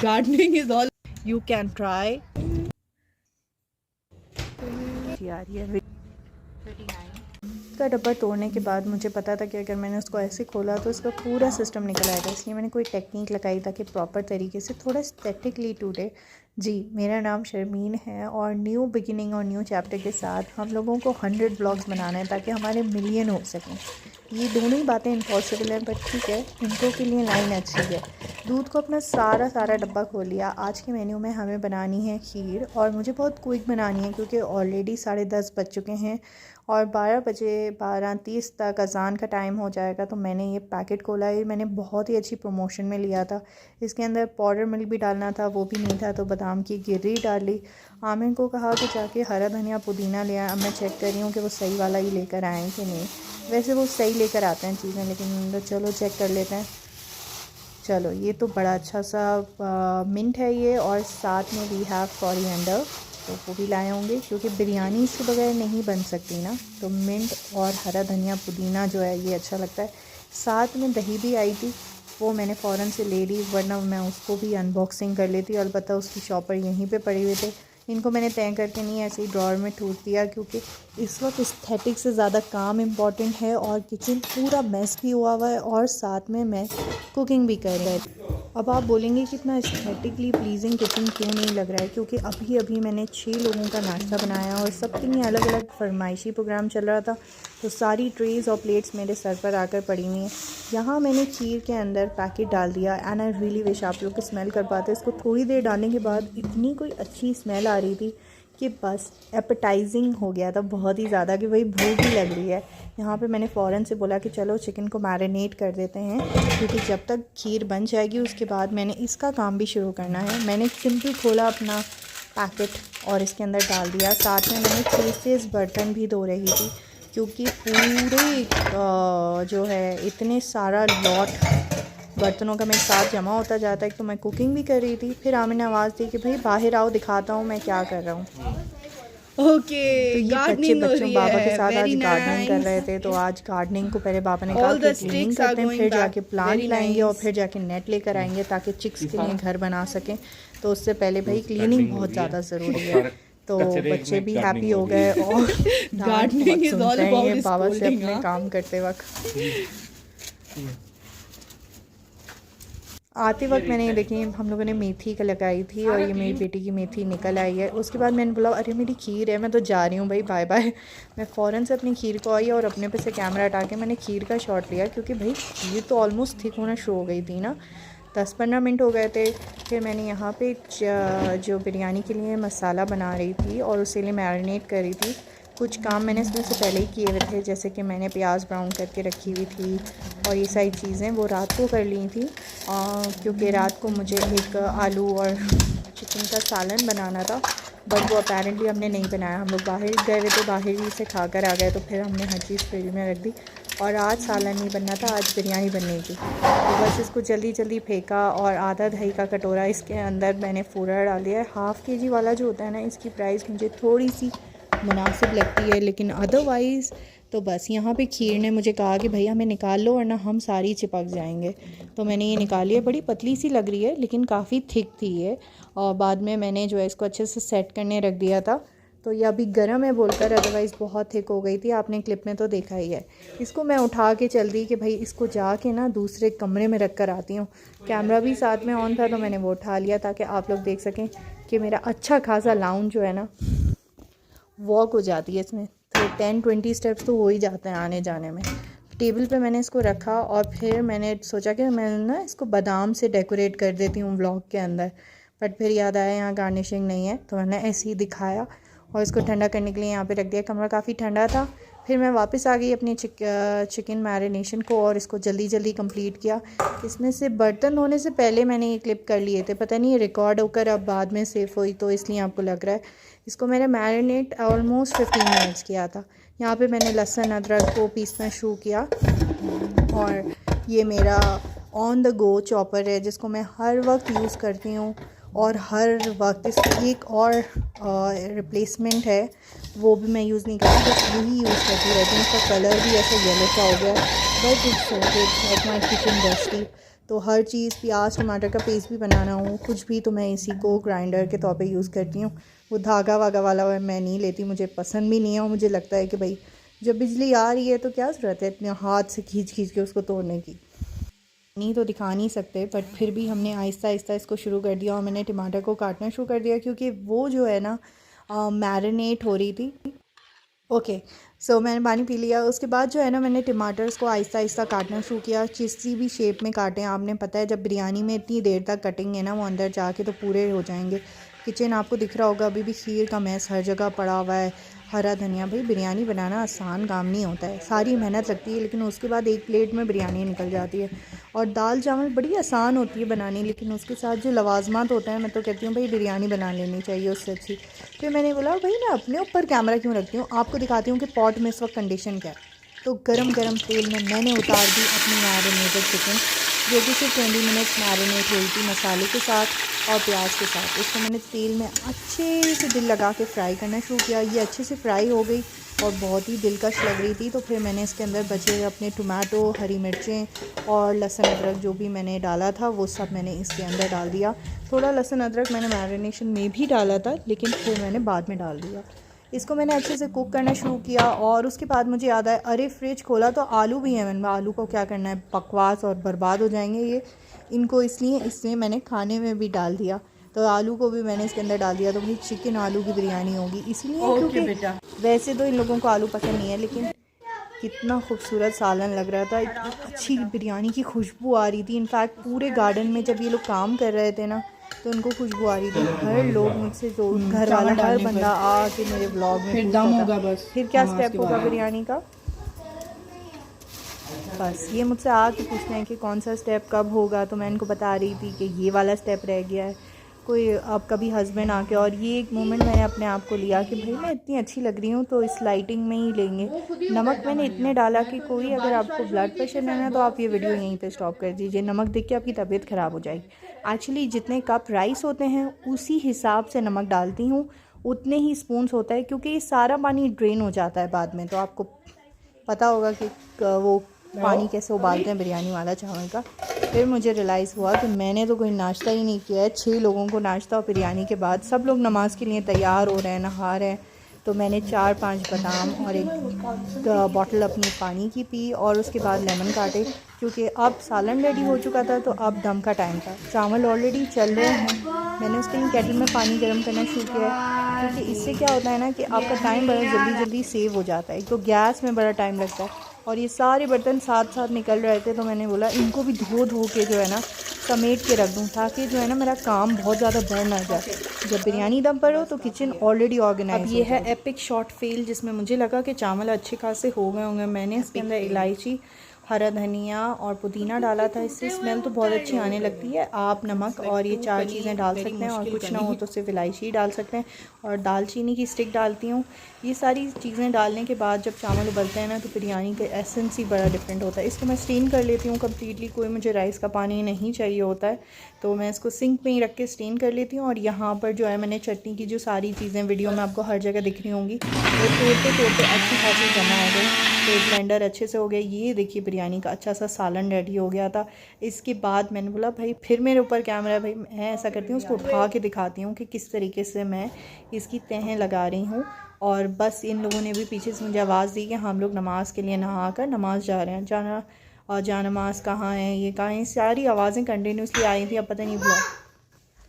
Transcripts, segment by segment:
Gardening is all you can try. यार ये इसका डब्बा तोड़ने के बाद मुझे पता था कि अगर मैंने उसको ऐसे खोला तो इसका पूरा सिस्टम निकल आएगा, इसलिए मैंने कोई टेक्निक लगाई ताकि प्रॉपर तरीके से थोड़ा एस्थेटिकली टूटे। जी, मेरा नाम शर्मीन है और न्यू बिगिनिंग और न्यू चैप्टर के साथ हम लोगों को 100 ब्लॉग्स बनाना है ताकि हमारे मिलियन हो सकें। ये दोनों ही बातें इम्पॉसिबल हैं, बट ठीक है, इनको के लिए लाइन अच्छी है। दूध को अपना सारा डब्बा खोल लिया। आज के मेन्यू में हमें बनानी है खीर, और मुझे बहुत क्विक बनानी है क्योंकि ऑलरेडी 10:30 बज चुके हैं और 12 बजे 12:30 तक अज़ान का टाइम हो जाएगा। तो मैंने ये पैकेट खोला है, मैंने बहुत ही अच्छी प्रमोशन में लिया था। इसके अंदर पाउडर मिल्क भी डालना था, वो भी नहीं था, तो बादाम की गिर्री डाल ली। आमिर को कहा कि जाके हरा धनिया पुदीना ले आए। अब मैं चेक कर रही हूँ कि वो सही वाला ही लेकर आए कि नहीं। वैसे वो सही लेकर आते हैं चीज़ें, लेकिन चलो चेक कर लेते हैं। चलो, ये तो बड़ा अच्छा सा मिंट है ये, और साथ में वी हैव कोरिएंडर, तो वो भी लाए होंगे क्योंकि बिरयानी इसके बगैर नहीं बन सकती ना। तो मिंट और हरा धनिया पुदीना जो है ये अच्छा लगता है। साथ में दही भी आई थी, वो मैंने फ़ौरन से ले ली, वरना मैं उसको भी अनबॉक्सिंग कर लेती। अलबत्ता उसकी शॉपर यहीं पे पड़े हुए थे, इनको मैंने तय करके नहीं ऐसे ही ड्रॉर में ठूस दिया क्योंकि इस वक्त एस्थेटिक से ज़्यादा काम इम्पॉर्टेंट है। और किचन पूरा मेस भी हुआ हुआ है और साथ में मैं कुकिंग भी कर रही थी। अब आप बोलेंगे कि इतना एस्थेटिकली प्लीजिंग किचन क्यों नहीं लग रहा है, क्योंकि अभी मैंने 6 लोगों का नाश्ता बनाया और सबके लिए अलग अलग फरमाइशी प्रोग्राम चल रहा था। तो सारी ट्रेज़ और प्लेट्स मेरे सर पर आकर पड़ी हुई हैं। यहाँ मैंने खीर के अंदर पैकेट डाल दिया, एंड आई रियली विश आप लोग स्मेल कर पाते। इसको थोड़ी देर डालने के बाद इतनी कोई अच्छी स्मेल आ रही थी कि बस एपेटाइजिंग हो गया था बहुत ही ज़्यादा, कि वही भूख ही लग रही है। यहाँ पे मैंने फ़ौरन से बोला कि चलो चिकन को मैरिनेट कर देते हैं, क्योंकि जब तक खीर बन जाएगी उसके बाद मैंने इसका काम भी शुरू करना है। मैंने सिंपल खोला अपना पैकेट और इसके अंदर डाल दिया। साथ में मैंने 6 बर्तन भी धो रही थी क्योंकि पूरे जो है इतने सारा लॉट बर्तनों का मेरे साथ जमा होता जाता है। तो मैं कुकिंग भी कर रही थी, फिर आमिर ने आवाज़ दी कि भाई बाहर आओ, दिखाता हूँ मैं क्या कर रहा हूँ। ओके, तो ये बच्चों बाबा के साथ आज गार्डनिंग कर रहे थे। तो आज गार्डनिंग को पहले पापा ने कहा कि क्लीनिंग करते हैं, फिर जाके प्लांट लाएंगे और फिर जाके नेट लेकर आएंगे ताकि चिक्स के लिए घर बना सकें। तो उससे पहले भाई क्लीनिंग बहुत ज़्यादा ज़रूरी है। तो बच्चे भी हैप्पी हो गए और गार्डनिंग इज ऑल अबाउट बाबा से अपने काम करते वक्त। आते वक्त मैंने देखिए हम लोगों ने मेथी का लगाई थी और ये मेरी बेटी की मेथी निकल आई है। उसके बाद मैंने बोला अरे मेरी खीर है, मैं तो जा रही हूँ भाई, बाय बाय। मैं फ़ौरन से अपनी खीर को आई और अपने पे से कैमरा हटा के मैंने खीर का शॉट लिया, क्योंकि भाई खीर तो ऑलमोस्ट थिक होना शुरू हो गई थी ना। 10-15 मिनट हो गए थे। फिर मैंने यहाँ पे जो बिरयानी के लिए मसाला बना रही थी और उसी लिए मैरिनेट कर रही थी। कुछ काम मैंने इसमें से पहले ही किए हुए थे, जैसे कि मैंने प्याज ब्राउन करके रखी हुई थी और ये सारी चीज़ें वो रात को कर ली थी, क्योंकि रात को मुझे एक आलू और चिकन का सालन बनाना था। बट वो अपेरेंटली हमने नहीं बनाया, हम लोग बाहर गए हुए थे, बाहर ही से खा कर आ गए। तो फिर हमने हर चीज़ फ्रिज में रख दी और आज सालन नहीं बनना था, आज बिरयानी बननी थी। तो बस इसको जल्दी जल्दी फेंका और आधा दही का कटोरा इसके अंदर मैंने फूरा डाल दिया है। ½ kg वाला जो होता है ना, इसकी प्राइस मुझे थोड़ी सी मुनासिब लगती है, लेकिन अदरवाइज़ तो बस यहाँ पे खीर ने मुझे कहा कि भैया हमें निकाल लो वरना हम सारी चिपक जाएंगे। तो मैंने ये निकाली है, बड़ी पतली सी लग रही है लेकिन काफ़ी थिक थी ये। और बाद में मैंने जो है इसको अच्छे से सेट करने रख दिया था। तो ये अभी गर्म है बोलकर, अदरवाइज़ बहुत थिक हो गई थी, आपने क्लिप में तो देखा ही है। इसको मैं उठा के चल दी कि भाई इसको जाके ना दूसरे कमरे में रख कर आती हूँ। कैमरा भी साथ में ऑन था तो मैंने वो उठा लिया ताकि आप लोग देख सकें कि मेरा अच्छा खासा लाउंज जो है ना वॉक हो जाती है इसमें। तो 10-20 स्टेप्स तो हो ही जाते हैं आने जाने में। टेबल पे मैंने इसको रखा और फिर मैंने सोचा कि मैं ना इसको बादाम से डेकोरेट कर देती हूँ व्लॉग के अंदर। बट फिर याद आया यहाँ गार्निशिंग नहीं है, तो मैंने ऐसे ही दिखाया और इसको ठंडा करने के लिए यहाँ पे रख दिया। कमरा काफ़ी ठंडा था। फिर मैं वापस आ गई अपनी चिकन मैरिनेशन को और इसको जल्दी जल्दी कंप्लीट किया। इसमें से बर्तन धोने से पहले मैंने ये क्लिप कर लिए थे, पता नहीं ये रिकॉर्ड होकर अब बाद में सेव हुई तो इसलिए आपको लग रहा है। इसको मैंने मैरिनेट ऑलमोस्ट 15 मिनट्स किया था। यहाँ पे मैंने लहसुन अदरक को पीसना शुरू किया और ये मेरा ऑन द गो चॉपर है जिसको मैं हर वक्त यूज़ करती हूँ और हर वक्त इसकी एक और रिप्लेसमेंट है, वो भी मैं यूज़ नहीं करती, बस यही यूज़ करती रहती हूँ। इसका कलर भी ऐसा येलो सा हो गया, but it's so good, like my kitchen dusty. तो हर चीज़ प्याज टमाटर का पेस्ट भी बनाना हो कुछ भी तो मैं इसी को ग्राइंडर के तौर पे यूज़ करती हूँ। वो धागा वागा वाला मैं नहीं लेती, मुझे पसंद भी नहीं है। और मुझे लगता है कि भाई जब बिजली आ रही है तो क्या ज़रूरत है इतने हाथ से खींच खींच के उसको तोड़ने की। नहीं तो दिखा नहीं सकते, बट फिर भी हमने आहिस्ता आहिस्ता इसको शुरू कर दिया और मैंने टमाटर को काटना शुरू कर दिया क्योंकि वो जो है ना मैरिनेट हो रही थी। ओके, सो मैंने पानी पी लिया। उसके बाद जो है ना मैंने टमाटर्स को आहिस्ता आहिस्ता काटना शुरू किया। किसी भी शेप में काटें, आपने पता है जब बिरयानी में इतनी देर तक कटेंगे ना वो अंदर जाके तो पूरे हो जाएंगे। किचन आपको दिख रहा होगा अभी भी खीर का मैस हर जगह पड़ा हुआ है, हरा धनिया। भाई बिरयानी बनाना आसान काम नहीं होता है, सारी मेहनत लगती है, लेकिन उसके बाद एक प्लेट में बिरयानी निकल जाती है। और दाल चावल बड़ी आसान होती है बनानी, लेकिन उसके साथ जो लवाजमात होता है मैं तो कहती हूँ भाई बिरयानी बना लेनी चाहिए उससे अच्छी। फिर मैंने बोला भाई मैं अपने ऊपर कैमरा क्यों रखती हूँ, आपको दिखाती हूँ कि पॉट में इस वक्त कंडीशन क्या है। तो गरम गरम तेल में मैंने उतार दी अपनी मैरिनेटेड चिकन, जो कि सिर्फ 20 मिनट्स मैरिनेट हुई थी मसाले के साथ और प्याज के साथ। इसको मैंने तेल में अच्छे से दिल लगा के फ्राई करना शुरू किया। ये अच्छे से फ्राई हो गई और बहुत ही दिलकश लग रही थी। तो फिर मैंने इसके अंदर बचे अपने टमाटो, हरी मिर्चें और लहसुन अदरक जो भी मैंने डाला था वो सब मैंने इसके अंदर डाल दिया। थोड़ा लहसुन अदरक मैंने मैरिनेशन में भी डाला था, लेकिन फिर मैंने बाद में डाल दिया। इसको मैंने अच्छे से कुक करना शुरू किया और उसके बाद मुझे याद आया अरे फ्रिज खोला तो आलू भी है। मैंने आलू को क्या करना है, बकवास और बर्बाद हो जाएंगे ये इनको, इसलिए मैंने खाने में भी डाल दिया। तो आलू को भी मैंने इसके अंदर डाल दिया। तो भाई चिकन आलू की बिरयानी होगी इसलिए क्योंकि वैसे तो इन लोगों को आलू पसंद नहीं है, लेकिन कितना खूबसूरत सालन लग रहा था, इतनी अच्छी बिरयानी की खुशबू आ रही थी। इनफैक्ट पूरे गार्डन में जब ये लोग काम कर रहे थे ना तो उनको खुशबू आ रही थी। हर लोग मुझसे जो घर वाला हर बंदा आ के मेरे ब्लॉग में फिर दम होगा बस। फिर क्या स्टेप होगा बिरयानी का, बस ये मुझसे आके पूछते हैं कि कौन सा स्टेप कब होगा। तो मैं इनको बता रही थी कि ये वाला स्टेप रह गया है। कोई अब कभी हस्बैंड आके, और ये एक मोमेंट मैंने अपने आप को लिया कि भाई मैं इतनी अच्छी लग रही हूँ तो इस लाइटिंग में ही लेंगे। नमक मैंने इतने डाला कि कोई अगर आपको ब्लड प्रेशर है ना तो आप ये वीडियो यहीं पे स्टॉप कर दीजिए, नमक देख के आपकी तबीयत ख़राब हो जाएगी। एक्चुअली जितने कप राइस होते हैं उसी हिसाब से नमक डालती हूँ, उतने ही स्पून्स होता है, क्योंकि ये सारा पानी ड्रेन हो जाता है बाद में। तो आपको पता होगा कि वो पानी कैसे उबालते हैं बिरयानी वाला चावल का। फिर मुझे रियलाइज़ हुआ कि मैंने तो कोई नाश्ता ही नहीं किया है। 6 लोगों को नाश्ता और बिरयानी के बाद सब लोग नमाज़ के लिए तैयार हो रहे हैं, नहा रहे हैं। तो मैंने 4-5 बादाम और एक बॉटल अपनी पानी की पी और उसके बाद लेमन काटे, क्योंकि अब सालन रेडी हो चुका था तो अब दम का टाइम था। चावल ऑलरेडी चल रहे हैं, मैंने उसके लिए केटल में पानी गर्म करना शुरू किया है, क्योंकि इससे क्या होता है ना कि आपका टाइम बड़ा जल्दी जल्दी सेव हो जाता है। तो गैस में बड़ा टाइम लगता है और ये सारे बर्तन साथ साथ निकल रहे थे। तो मैंने बोला इनको भी धो के जो है ना समेट के रख दूँ, ताकि जो है ना मेरा काम बहुत ज़्यादा बढ़ ना जाए। जब बिरयानी दम पर हो तो किचन ऑलरेडी ऑर्गेनाइज। अब ये है एपिक शॉर्ट फेल, जिसमें मुझे लगा कि चावल अच्छे खासे हो गए होंगे। मैंने इसके अंदर इलायची, हरा धनिया और पुदीना डाला था, इससे स्मेल तो बहुत अच्छी आने लगती है। आप नमक और ये 4 चीज़ें डाल सकते हैं, और कुछ ना हो तो सिर्फ इलायची ही डाल सकते हैं। और दालचीनी की स्टिक डालती हूँ। ये सारी चीज़ें डालने के बाद जब चावल उबलते हैं ना तो बिरयानी का एसेंस ही बड़ा डिफरेंट होता है। इसको मैं स्टीम कर लेती हूँ कम्प्लीटली, कोई मुझे राइस का पानी नहीं चाहिए होता है, तो मैं इसको सिंक में ही रख के स्टीम कर लेती हूँ। और यहाँ पर जो है मैंने चटनी की जो सारी चीज़ें वीडियो में आपको हर जगह दिख रही होंगी वो तोड़ते अच्छी खासी जमा हो गई। तो ब्लेंडर अच्छे से हो गया। ये देखिए बिरयानी का अच्छा सा सालन रेडी हो गया था। इसके बाद मैंने बोला भाई फिर मेरे ऊपर कैमरा है, भाई मैं ऐसा करती हूँ उसको उठा के दिखाती हूँ कि किस तरीके से मैं इसकी तहें लगा रही हूँ। और बस इन लोगों ने भी पीछे से मुझे आवाज़ दी कि हम लोग नमाज़ के लिए नहा कर नमाज़ जा रहे हैं। जाना और जा नमाज़ कहाँ है, ये कहाँ है, सारी आवाज़ें कंटिन्यूसली आई थी। अब पता नहीं ब्लॉग,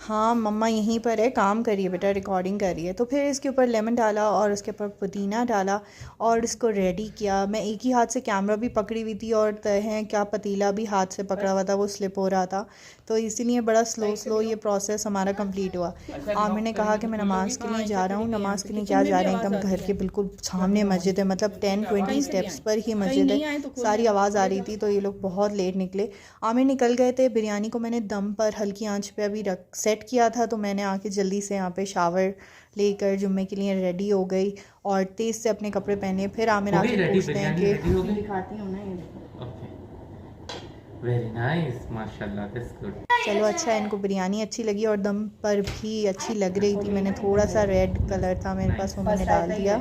हाँ मम्मा यहीं पर है, काम करिए बेटा, रिकॉर्डिंग करिए। तो फिर इसके ऊपर लेमन डाला और उसके ऊपर पुदीना डाला और इसको रेडी किया। मैं एक ही हाथ से कैमरा भी पकड़ी हुई थी और तहें क्या पतीला भी हाथ से पकड़ा हुआ था, वो स्लिप हो रहा था। तो इसीलिए बड़ा स्लो ये प्रोसेस हमारा कंप्लीट हुआ। आमिर ने कहा कि मैं नमाज़ के लिए जा रहा हूँ। नमाज़ के लिए क्या जा रहे हैं, एकदम घर के बिल्कुल सामने मस्जिद है, मतलब 10-20 स्टेप्स पर ही मस्जिद है। सारी आवाज़ आ रही थी तो ये लोग बहुत लेट निकले। आमिर निकल गए थे। बिरयानी को मैंने दम पर हल्की आंच पे अभी सेट किया था, तो मैंने आके जल्दी से यहाँ पे शावर लेकर जुम्मे के लिए रेडी हो गई और तेज़ से अपने कपड़े पहने। फिर आमिर आके पूछते हैं कि दिखाती हूँ ना, ये वेरी नाइस, माशाल्लाह, दैट्स गुड। चलो अच्छा, इनको बिरयानी अच्छी लगी और दम पर भी अच्छी लग रही थी। मैंने थोड़ा सा रेड कलर था मेरे पास, वो मैंने डाल दिया।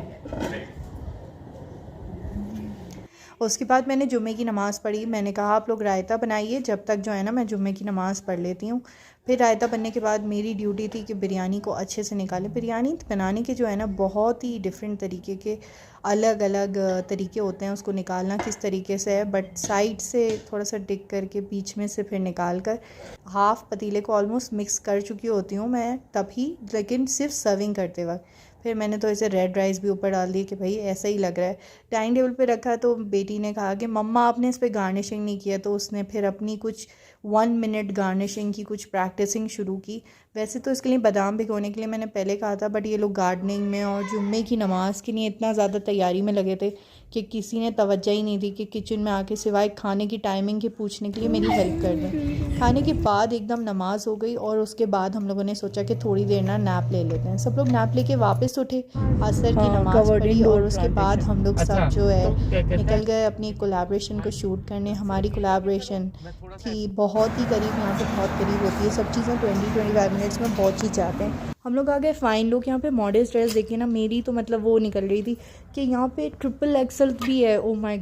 उसके बाद मैंने जुम्मे की नमाज़ पढ़ी। मैंने कहा आप लोग रायता बनाइए, जब तक जो है ना मैं जुम्मे की नमाज़ पढ़ लेती हूँ। फिर रायता बनने के बाद मेरी ड्यूटी थी कि बिरयानी को अच्छे से निकालें। बिरयानी बनाने के जो है ना बहुत ही डिफरेंट तरीके के अलग अलग तरीके होते हैं उसको निकालना किस तरीके से है, बट साइड से थोड़ा सा डिग करके बीच में से फिर निकाल कर हाफ़ पतीले को ऑलमोस्ट मिक्स कर चुकी होती हूँ मैं तभी, लेकिन सिर्फ सर्विंग करते वक्त। फिर मैंने तो ऐसे रेड राइस भी ऊपर डाल दिए कि भाई ऐसा ही लग रहा है। डाइनिंग टेबल पे रखा तो बेटी ने कहा कि मम्मा आपने इस पर गार्निशिंग नहीं किया, तो उसने फिर अपनी कुछ 1 मिनट गार्निशिंग की कुछ प्रैक्टिसिंग शुरू की। वैसे तो इसके लिए बादाम भिगोने के लिए मैंने पहले कहा था, बट ये लोग गार्डनिंग में और जुम्मे की नमाज़ के लिए इतना ज़्यादा तैयारी में लगे थे कि किसी ने तवज्जो ही नहीं दी कि किचन में आके सिवाय खाने की टाइमिंग के पूछने के लिए मेरी हेल्प कर दें। खाने के बाद एकदम नमाज हो गई और उसके बाद हम लोगों ने सोचा कि थोड़ी देर ना नैप ले लेते हैं। सब लोग नैप लेके वापस उठे, असर की नमाज़ पढ़ी और उसके बाद हम लोग सब जो है निकल गए अपनी कोलैबोरेशन को शूट करने। हमारी कोलैबोरेशन थी बहुत ही करीब, यहाँ पे बहुत करीब होती है सब चीज़ें, 20-25 मिनट्स में पहुँच ही जाते हैं। हम लोग आ गए फाइन लुक। यहाँ पे मॉडर्न ड्रेस देखिए ना, मेरी तो मतलब वो निकल रही थी कि यहाँ पे XXL भी है। ओ माय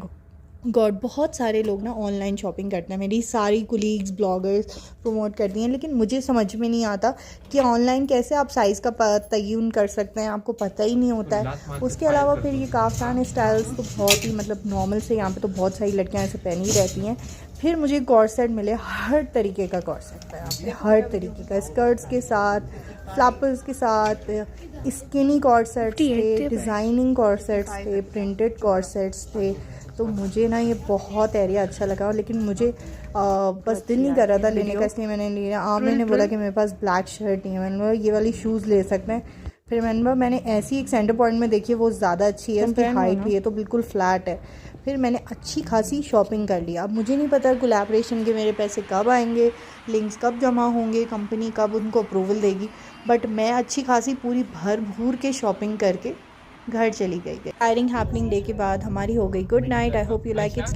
गॉड, बहुत सारे लोग ना ऑनलाइन शॉपिंग करते हैं, मेरी सारी कुलीग्स ब्लॉगर्स प्रमोट करती हैं, लेकिन मुझे समझ में नहीं आता कि ऑनलाइन कैसे आप साइज़ का तयन कर सकते हैं, आपको पता ही नहीं होता है। उसके अलावा फिर ये काफ्तान स्टाइल्स तो बहुत ही मतलब नॉर्मल से यहाँ पे तो बहुत सारी लड़कियाँ ऐसे पहनी रहती हैं। फिर मुझे कॉर्सेट मिले, हर तरीके का कॉर्सेट था यहाँ पे, हर तरीके का, स्कर्ट्स के साथ, फ्लापर्स के साथ, स्किनी कॉर्सेट्स थे, डिज़ाइनिंग कॉर्सेट्स थे, प्रिंटेड कॉर्सेट्स थे। तो मुझे ना ये बहुत एरिया अच्छा लगा, लेकिन मुझे बस दिल नहीं कर रहा था लेने का, इसलिए मैंने लिया। आमिर ने बोला कि मेरे पास ब्लैक शर्ट नहीं है, मैंने बोला ये वाली शूज़ ले सकते हैं। फिर मैंने ऐसी एक सेंटर पॉइंट में देखी, वो ज़्यादा अच्छी है, उसकी हाइट भी है तो बिल्कुल फ्लैट है। फिर मैंने अच्छी खासी शॉपिंग कर ली। अब मुझे नहीं पता कोलैबोरेशन के मेरे पैसे कब आएंगे, लिंक्स कब जमा होंगे, कंपनी कब उनको अप्रूवल देगी, बट मैं अच्छी खासी पूरी भर भूर के शॉपिंग करके घर चली गई। टायरिंग हैपनिंग डे के बाद हमारी हो गई good night. I hope you like it's.